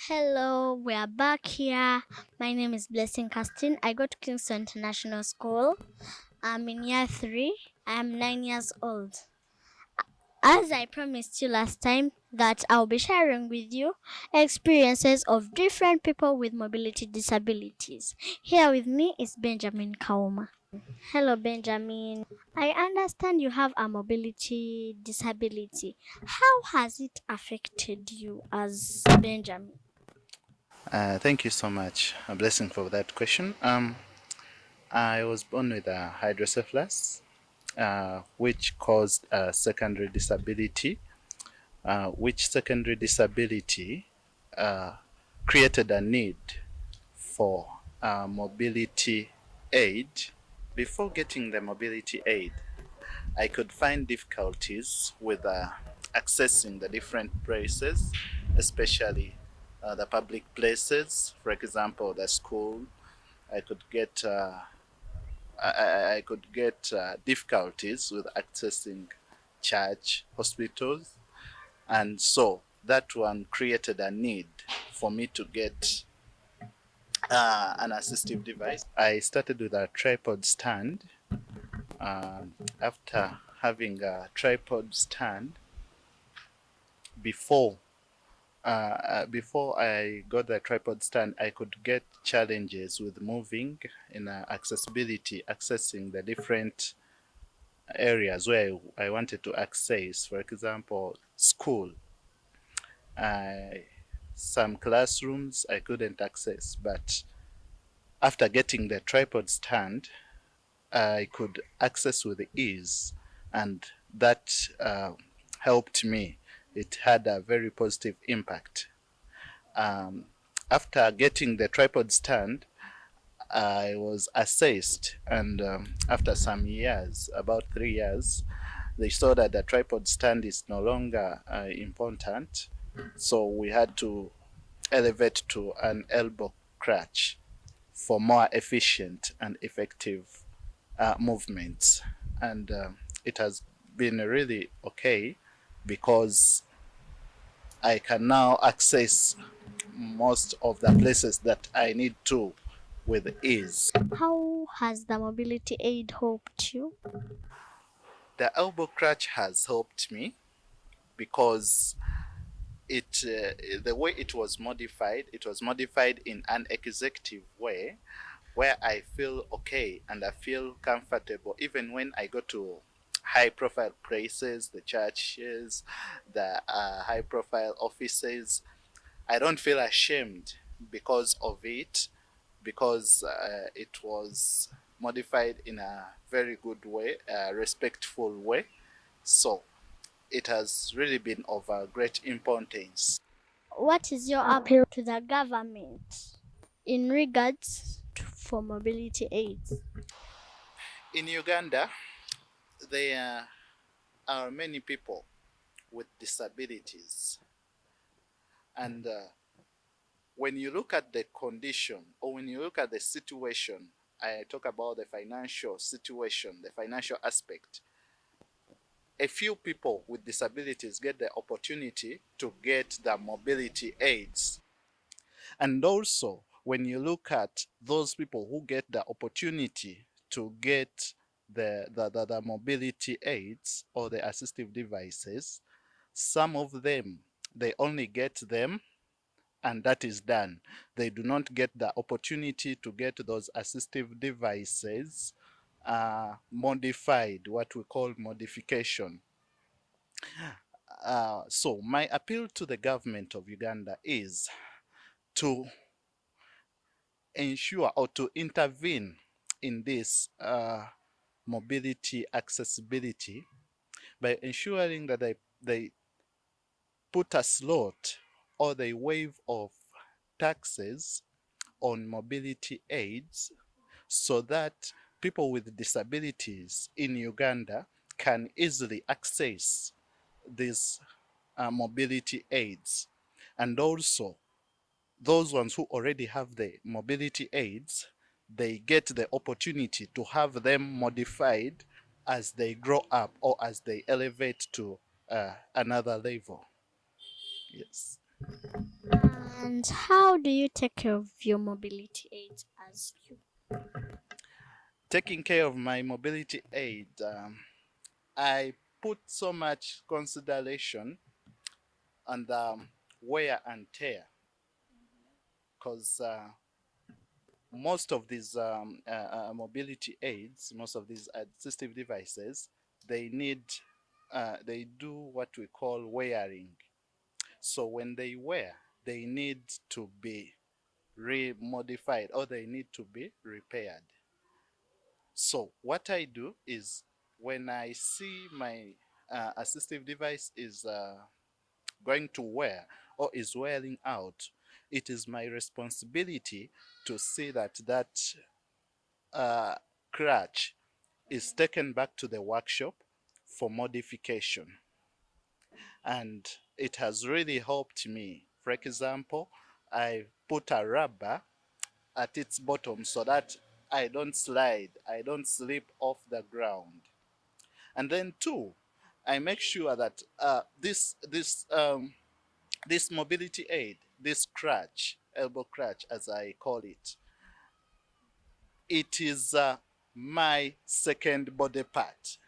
Hello, we are back here. My name is Blessing Castin. I go to Kingston International School. I'm in year 3. I am 9 years old. As I promised you last time that I'll be sharing with you experiences of different people with mobility disabilities. Here with me is Benjamin Kauma. Hello Benjamin. I understand you have a mobility disability. How has it affected you as Benjamin? Thank you so much, a blessing for that question. I was born with a hydrocephalus, which caused a secondary disability, which secondary disability uh, created a need for mobility aid. Before getting the mobility aid, I could find difficulties with accessing the different places, especially the public places. For example, the school. I could get I could get difficulties with accessing church, hospitals, and so that one created a need for me to get an assistive device. I started with a tripod stand. After having a tripod stand, before before I got the tripod stand, I could get challenges with moving in accessibility, accessing the different areas where I wanted to access. For example, school. I, some classrooms I couldn't access, but after getting the tripod stand, I could access with ease, and that helped me. It had a very positive impact. Um, After getting the tripod stand, I was assessed, and after some years, about 3 years, they saw that the tripod stand is no longer important, so we had to elevate to an elbow crutch for more efficient and effective movements. And it has been really okay because I can now access most of the places that I need to with ease. How has the mobility aid helped you? The elbow crutch has helped me because the way it was modified in an executive way where I feel okay and I feel comfortable even when I go to high profile places, the churches, the high profile offices. I don't feel ashamed because of it, because it was modified in a very good way, a respectful way. So it has really been of a great importance. What is your appeal to the government in regards for mobility aids? In Uganda, there are many people with disabilities, and when you look at the condition or when you look at the situation, I talk about the financial situation, the financial aspect. A few people with disabilities get the opportunity to get the mobility aids. And also, when you look at those people who get the opportunity to get the mobility aids or the assistive devices, some of them, they only get them and that is done. They do not get the opportunity to get those assistive devices modified, what we call modification. So my appeal to the government of Uganda is to ensure or to intervene in this mobility accessibility by ensuring that they put a slot or they waive off taxes on mobility aids so that people with disabilities in Uganda can easily access these mobility aids. And also, those ones who already have the mobility aids, they get the opportunity to have them modified as they grow up or as they elevate to another level. Yes. And how do you take care of your mobility aids as you? Taking care of my mobility aid, I put so much consideration on the wear and tear because most of these mobility aids, most of these assistive devices, they need, they do what we call wearing. So when they wear, they need to be remodified or they need to be repaired. So what I do is when I see my assistive device is going to wear or is wearing out, it is my responsibility to see that uh, crutch is taken back to the workshop for modification. And it has really helped me. For example, I put a rubber at its bottom so that I don't slide, I don't slip off the ground. And then two, I make sure that this mobility aid, this crutch, elbow crutch as I call it is my second body part.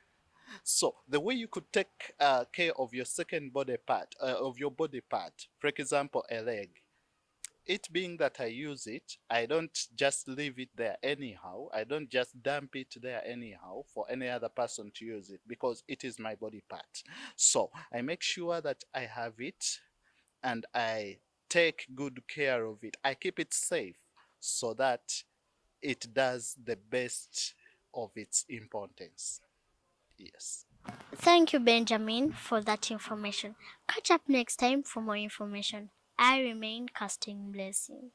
So the way you could take care of your second body part, of your body part, for example, a leg, it being that I use it, I don't just leave it there anyhow. I don't just dump it there anyhow for any other person to use it because it is my body part. So I make sure that I have it and I take good care of it. I keep it safe so that it does the best of its importance. Yes. Thank you, Benjamin, for that information. Catch up next time for more information. I remain casting blessing.